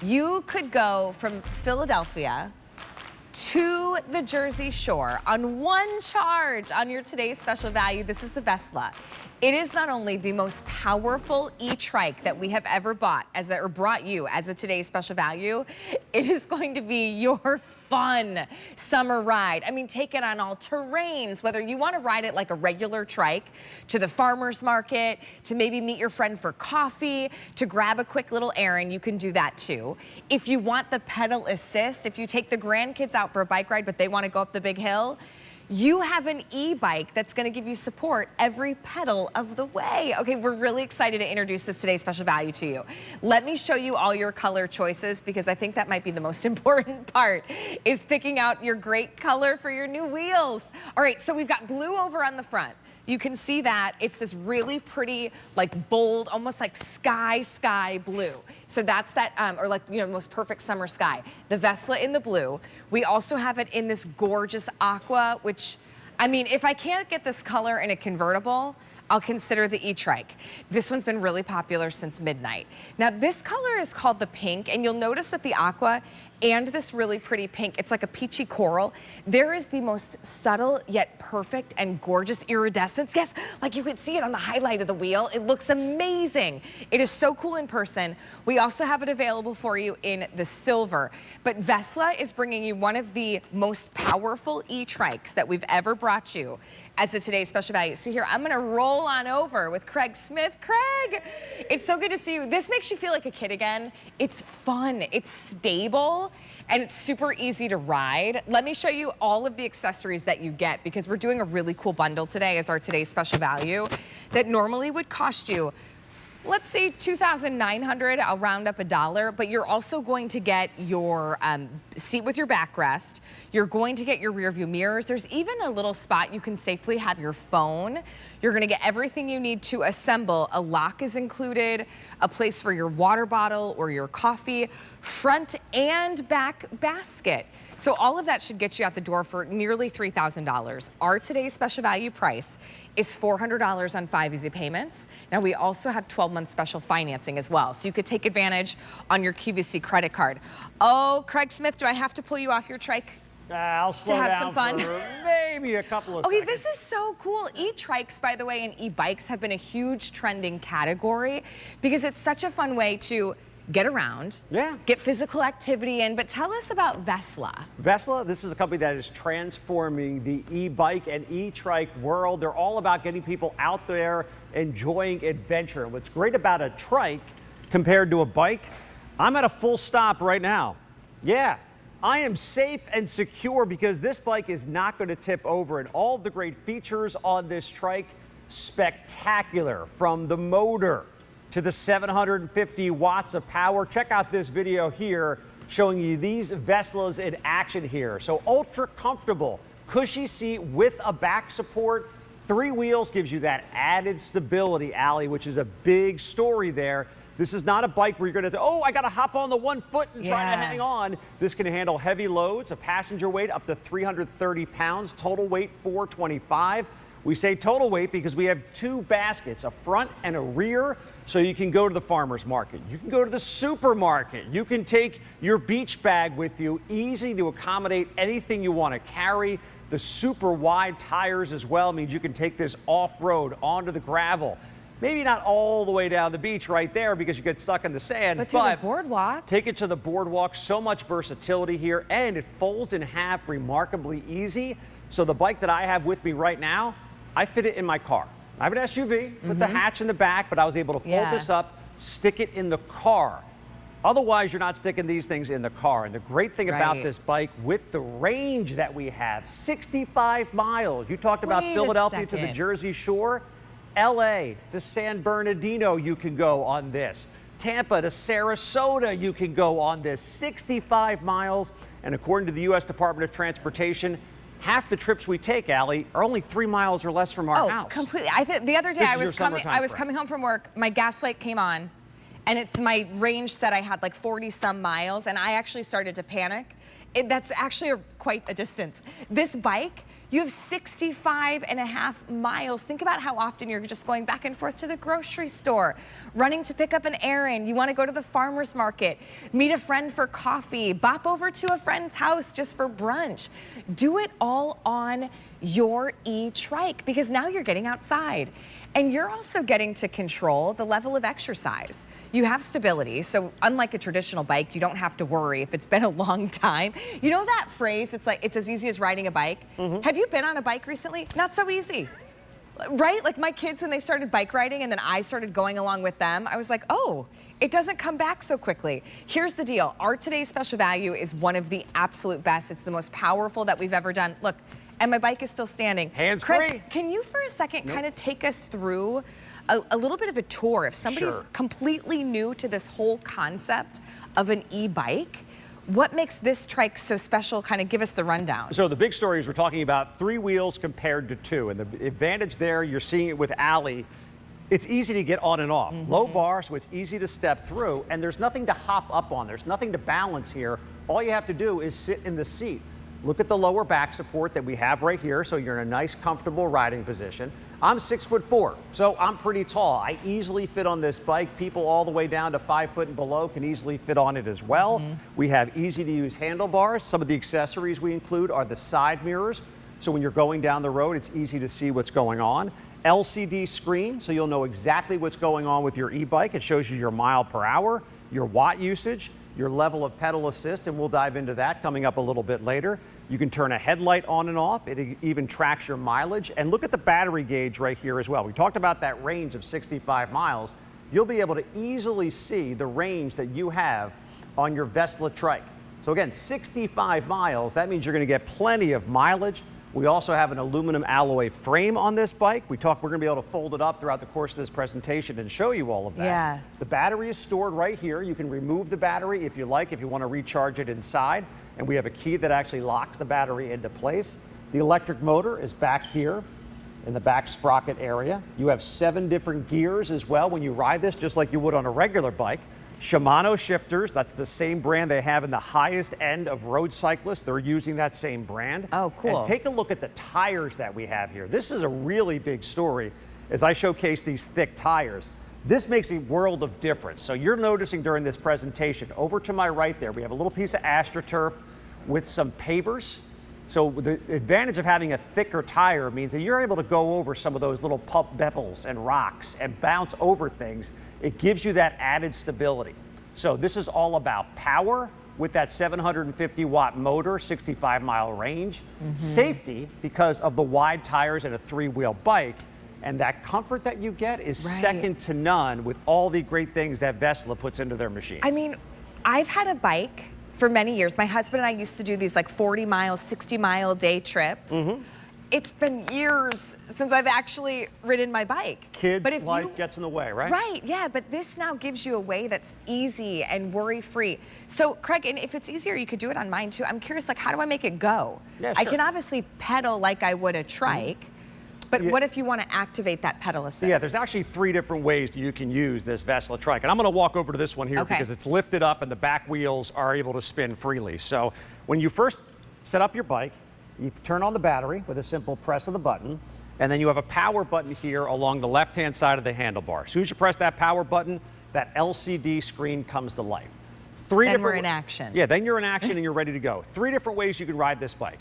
You could go from Philadelphia to the Jersey Shore on one charge on your today's special value. This is the Vesla. It is not only the most powerful e-trike that we have ever bought or brought you as a today's special value, it is going to be your fun summer ride. I mean, take it on all terrains, whether you want to ride it like a regular trike to the farmer's market, to maybe meet your friend for coffee, to grab a quick little errand, you can do that too. If you want the pedal assist, if you take the grandkids out for a bike ride but they want to go up the big hill, you have an e-bike that's going to give you support every pedal of the way. Okay, we're really excited to introduce this today's special value to you. Let me show you all your color choices, because I think that might be the most important part, is picking out your great color for your new wheels. All right, so we've got blue over on the front. You can see that it's this really pretty, like bold, almost like sky blue. So that's that, or like, you know, most perfect summer sky. The Vesla in the blue. We also have it in this gorgeous aqua, which, I mean, if I can't get this color in a convertible, I'll consider the e-trike. This one's been really popular since midnight. Now, this color is called the pink, and you'll notice with the aqua and this really pretty pink, it's like a peachy coral. There is the most subtle yet perfect and gorgeous iridescence. Yes, like you can see it on the highlight of the wheel. It looks amazing. It is so cool in person. We also have it available for you in the silver. But Vesla is bringing you one of the most powerful e-trikes that we've ever brought you as a today's special value. So here, I'm gonna roll on over with Craig Smith. Craig, it's so good to see you. This makes you feel like a kid again. It's fun, it's stable, and it's super easy to ride. Let me show you all of the accessories that you get, because we're doing a really cool bundle today as our today's special value that normally would cost you, let's say $2,900, I'll round up $1, but you're also going to get your seat with your backrest. You're going to get your rear view mirrors. There's even a little spot you can safely have your phone. You're gonna get everything you need to assemble. A lock is included, a place for your water bottle or your coffee, front and back basket. So all of that should get you out the door for nearly $3,000. Our today's special value price is $400 on 5 easy payments. Now we also have 12-month special financing as well, so you could take advantage on your QVC credit card. Oh, Craig Smith, do I have to pull you off your trike? I'll slow to have down some fun. For maybe a couple of Okay, seconds. this is so cool. E-trikes, by the way, and e-bikes have been a huge trending category because it's such a fun way to get around, get physical activity in. But tell us about Vesla. Vesla, this is a company that is transforming the e-bike and e-trike world. They're all about getting people out there enjoying adventure. What's great about a trike compared to a bike, I'm at a full stop right now. Yeah, I am safe and secure because this bike is not going to tip over, and all the great features on this trike, spectacular, from the motor to the 750 watts of power. Check out this video here showing you these Veslas in action here. So ultra comfortable, cushy seat with a back support. 3 wheels gives you that added stability, Allie, which is a big story there. This is not a bike where you're going to, oh, I got to hop on the one foot and try to hang on. This can handle heavy loads, a passenger weight up to 330 pounds, total weight 425. We say total weight because we have 2 baskets, a front and a rear, so you can go to the farmer's market. You can go to the supermarket. You can take your beach bag with you, easy to accommodate anything you want to carry. The super wide tires as well means you can take this off-road onto the gravel. Maybe not all the way down the beach right there because you get stuck in the sand. But to the boardwalk. Take it to the boardwalk. So much versatility here, and it folds in half remarkably easy. So the bike that I have with me right now, I fit it in my car. I have an SUV with the hatch in the back, but I was able to fold this up, stick it in the car. Otherwise, you're not sticking these things in the car. And the great thing about this bike, with the range that we have, 65 miles. You talked about Philadelphia to the Jersey Shore. LA to San Bernardino, you can go on this. Tampa to Sarasota, you can go on this. 65 miles. And according to the U.S. Department of Transportation, half the trips we take, Allie, are only 3 miles or less from our house. Oh, completely. The other day I was coming home from work, my gas light came on, and my range said I had like 40 some miles, and I actually started to panic. That's actually quite a distance. This bike, you have 65.5 miles. Think about how often you're just going back and forth to the grocery store, running to pick up an errand. You want to go to the farmer's market, meet a friend for coffee, bop over to a friend's house just for brunch. Do it all on your E-Trike, because now you're getting outside. And you're also getting to control the level of exercise. You have stability, so unlike a traditional bike, you don't have to worry if it's been a long time. You know that phrase, it's like, it's as easy as riding a bike? Have you been on a bike recently? Not so easy. Right? Like my kids, when they started bike riding and then I started going along with them, I was like, oh, it doesn't come back so quickly. Here's the deal. Our today's special value is one of the absolute best. It's the most powerful that we've ever done. Look, and my bike is still standing. Hands-free. Craig, can you for a second kind of take us through a little bit of a tour? If somebody's completely new to this whole concept of an e-bike, what makes this trike so special? Kind of give us the rundown. So the big story is we're talking about 3 wheels compared to 2. And the advantage there, you're seeing it with Allie, it's easy to get on and off. Low bar, so it's easy to step through. And there's nothing to hop up on. There's nothing to balance here. All you have to do is sit in the seat. Look at the lower back support that we have right here, so you're in a nice, comfortable riding position. I'm 6'4", so I'm pretty tall. I easily fit on this bike. People all the way down to 5 foot and below can easily fit on it as well. We have easy-to-use handlebars. Some of the accessories we include are the side mirrors, so when you're going down the road, it's easy to see what's going on. LCD screen, so you'll know exactly what's going on with your e-bike. It shows you your mile per hour, your watt usage, your level of pedal assist, and we'll dive into that coming up a little bit later. You can turn a headlight on and off. It even tracks your mileage. And look at the battery gauge right here as well. We talked about that range of 65 miles. You'll be able to easily see the range that you have on your Vesla trike. So again, 65 miles, that means you're gonna get plenty of mileage. We also have an aluminum alloy frame on this bike. We're gonna be able to fold it up throughout the course of this presentation and show you all of that. Yeah. The battery is stored right here. You can remove the battery if you like, if you want to recharge it inside. And we have a key that actually locks the battery into place. The electric motor is back here in the back sprocket area. You have 7 different gears as well when you ride this, just like you would on a regular bike. Shimano shifters, that's the same brand they have in the highest end of road cyclists. They're using that same brand. Oh, cool. And take a look at the tires that we have here. This is a really big story as I showcase these thick tires. This makes a world of difference. So you're noticing during this presentation, over to my right there, we have a little piece of AstroTurf with some pavers. So the advantage of having a thicker tire means that you're able to go over some of those little pebbles and rocks and bounce over things. It gives you that added stability. So this is all about power with that 750 watt motor, 65 mile range, safety because of the wide tires and a 3-wheel bike. And that comfort that you get is second to none with all the great things that Vesla puts into their machine. I mean, I've had a bike for many years. My husband and I used to do these like 40 mile, 60 mile day trips. It's been years since I've actually ridden my bike. Kids, life gets in the way, right? Right, yeah, but this now gives you a way that's easy and worry-free. So, Craig, and if it's easier, you could do it on mine too. I'm curious, like, how do I make it go? Yeah, I can obviously pedal like I would a trike, but what if you want to activate that pedal assist? Yeah, there's actually 3 different ways that you can use this Vesla trike. And I'm going to walk over to this one here because it's lifted up and the back wheels are able to spin freely. So when you first set up your bike, you turn on the battery with a simple press of the button, and then you have a power button here along the left-hand side of the handlebar. As soon as you press that power button, that LCD screen comes to life. Then we're in action. Yeah, then you're in action and you're ready to go. 3 different ways you can ride this bike.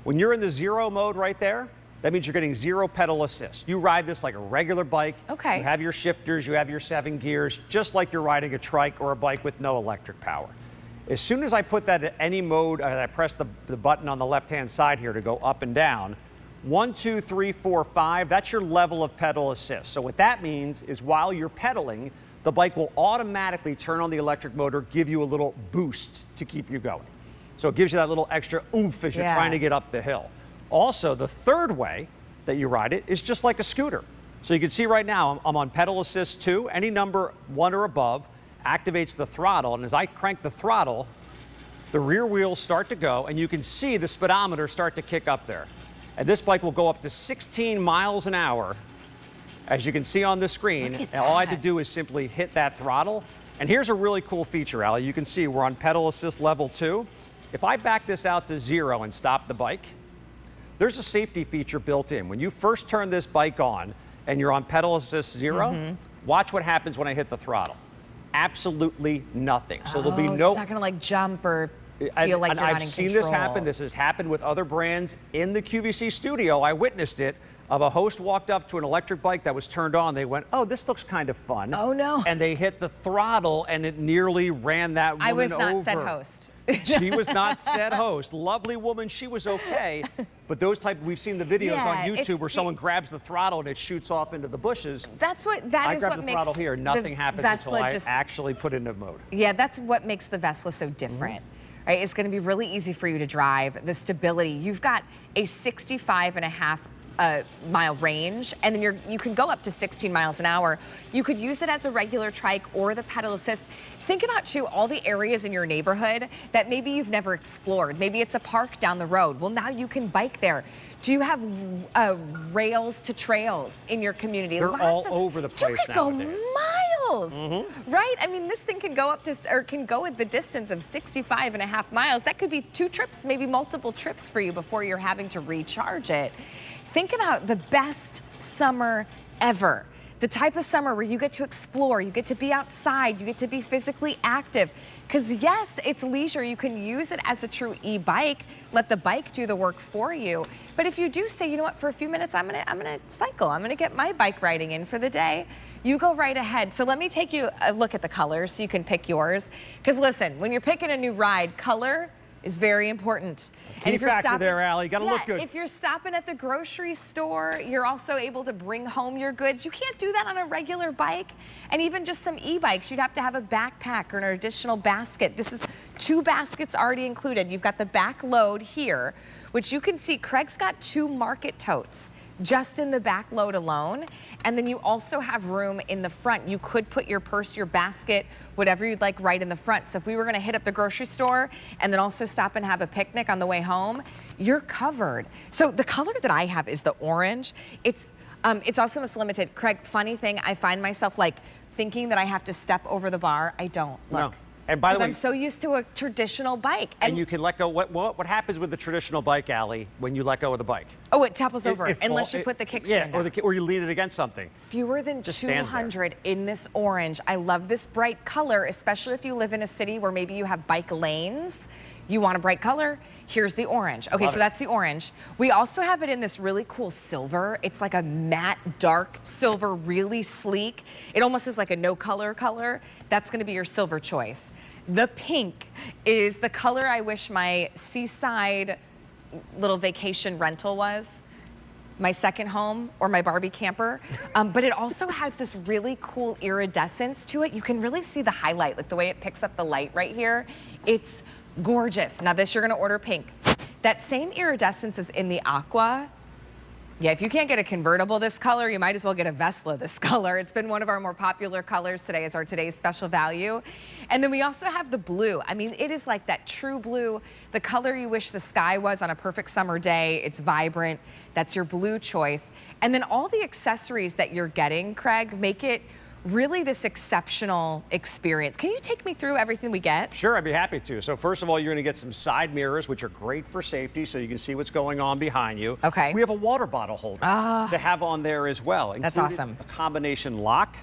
When you're in the 0 mode right there, that means you're getting 0 pedal assist. You ride this like a regular bike. Okay. You have your shifters, you have your 7 gears, just like you're riding a trike or a bike with no electric power. As soon as I put that in any mode, and I press the button on the left-hand side here to go up and down, 1, 2, 3, 4, 5, that's your level of pedal assist. So what that means is while you're pedaling, the bike will automatically turn on the electric motor, give you a little boost to keep you going. So it gives you that little extra oomph as you're trying to get up the hill. Also, the 3rd way that you ride it is just like a scooter. So you can see right now, I'm on pedal assist 2. Any number 1 or above activates the throttle, and as I crank the throttle, the rear wheels start to go, and you can see the speedometer start to kick up there. And this bike will go up to 16 miles an hour, as you can see on the screen. And all I had to do is simply hit that throttle. And here's a really cool feature, Allie. You can see we're on pedal assist level 2. if I back this out to 0 and stop the bike, there's a safety feature built in. When you first turn this bike on and you're on pedal assist 0, watch what happens when I hit the throttle. Absolutely nothing. So there'll be no. It's not gonna like jump or feel like you're not in control. I've seen this happen. This has happened with other brands in the QVC studio. I witnessed it. A host walked up to an electric bike that was turned on. They went, "Oh, this looks kind of fun." Oh no! And they hit the throttle, and it nearly ran that woman over. I was not said host. She was not said host. Lovely woman. She was okay. But those we've seen the videos on YouTube where someone grabs the throttle and it shoots off into the bushes. That is what makes I grabbed the throttle here. Nothing happens until I actually put it into mode. Yeah, that's what makes the Vesla so different. Right? It's going to be really easy for you to drive. The stability. You've got a 65.5 mile range, and then you can go up to 16 miles an hour. You could use it as a regular trike or the pedal assist. Think about, too, all the areas in your neighborhood that maybe you've never explored. Maybe it's a park down the road. Well, now you can bike there. Do you have rails to trails in your community? They're all over the place. You could go miles, right? I mean, this thing can go up to, or can go at the distance of 65.5 miles. That could be 2 trips, maybe multiple trips for you before you're having to recharge it. Think about the best summer ever. The type of summer where you get to explore, you get to be outside, you get to be physically active. Because yes, it's leisure. You can use it as a true e-bike, let the bike do the work for you. But if you do say, you know what, for a few minutes, I'm gonna cycle, I'm gonna get my bike riding in for the day, you go right ahead. So let me take you a look at the colors so you can pick yours. Because listen, when you're picking a new ride, color is very important. And if you're stopping there, Allie, you gotta look good. If you're stopping at the grocery store, you're also able to bring home your goods. You can't do that on a regular bike. And even just some e-bikes, you'd have to have a backpack or an additional basket. This is 2 baskets already included. You've got the back load here, which you can see Craig's got 2 market totes just in the back load alone. And then you also have room in the front. You could put your purse, your basket, whatever you'd like right in the front. So if we were gonna hit up the grocery store and then also stop and have a picnic on the way home, you're covered. So the color that I have is the orange. It's also most limited. Craig, funny thing, I find myself like thinking that I have to step over the bar. I don't. Look. No. And by the way, I'm so used to a traditional bike. And you can let go. What happens with the traditional bike, Allie, when you let go of the bike? Oh, it topples over unless you put the kickstand down. Or you lean it against something. Fewer than 200 in this orange. I love this bright color, especially if you live in a city where maybe you have bike lanes. You want a bright color? Here's the orange. Okay, so that's the orange. We also have it in this really cool silver. It's like a matte, dark silver, really sleek. It almost is like a no color color. That's gonna be your silver choice. The pink is the color I wish my seaside little vacation rental was. My second home or my Barbie camper. But it also has this really cool iridescence to it. You can really see the highlight, like the way it picks up the light right here. It's gorgeous. Now this, you're gonna order pink. That same iridescence is in the aqua. Yeah, if you can't get a convertible this color, you might as well get a Vesla this color. It's been one of our more popular colors today as our today's special value. And then we also have the blue. I mean, it is like that true blue, the color you wish the sky was on a perfect summer day. It's vibrant. That's your blue choice. And then all the accessories that you're getting, Craig, make it really this exceptional experience. Can you take me through everything we get? Sure, I'd be happy to. So first of all, you're gonna get some side mirrors, which are great for safety, so you can see what's going on behind you. Okay. We have a water bottle holder to have on there as well. That's awesome. A combination lock.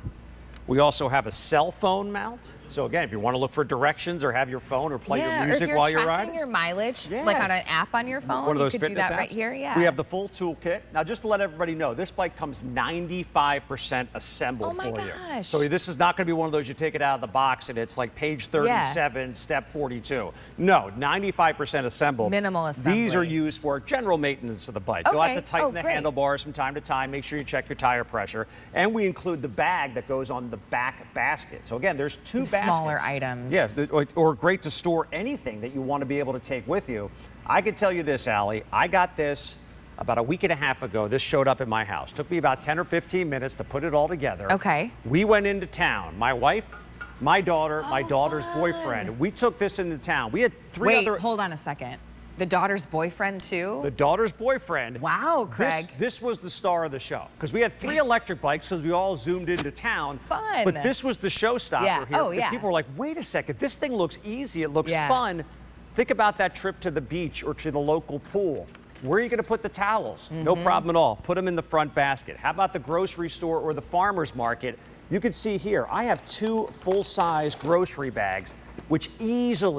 We also have a cell phone mount. So again, if you want to look for directions or have your phone or play your music while you're riding. Or if you're tracking your mileage, like on an app on your phone, one of those you could do that apps right here, yeah. We have the full toolkit. Now, just to let everybody know, this bike comes 95% assembled for you. Gosh. So this is not going to be one of those you take it out of the box and it's like page 37, step 42. No, 95% assembled. Minimal assembly. These are used for general maintenance of the bike. You'll have to tighten the handlebars from time to time. Make sure you check your tire pressure. And we include the bag that goes on the back basket. So again, there's 2 baskets. Smaller items. Yeah, or great to store anything that you want to be able to take with you. I can tell you this, Allie, I got this about a week and a half ago. This showed up in my house. Took me about 10 or 15 minutes to put it all together. Okay. We went into town. My wife, my daughter, my daughter's boyfriend. We took this into town. We had 3 other... Wait, hold on a second. The daughter's boyfriend too? The daughter's boyfriend. Wow, Craig. This was the star of the show because we had 3 electric bikes because we all zoomed into town. Fun. But this was the showstopper here. Oh, yeah. People were like, wait a second, this thing looks easy, it looks fun. Think about that trip to the beach or to the local pool. Where are you going to put the towels? No problem at all. Put them in the front basket. How about the grocery store or the farmer's market? You can see here, I have 2 full-size grocery bags, which easily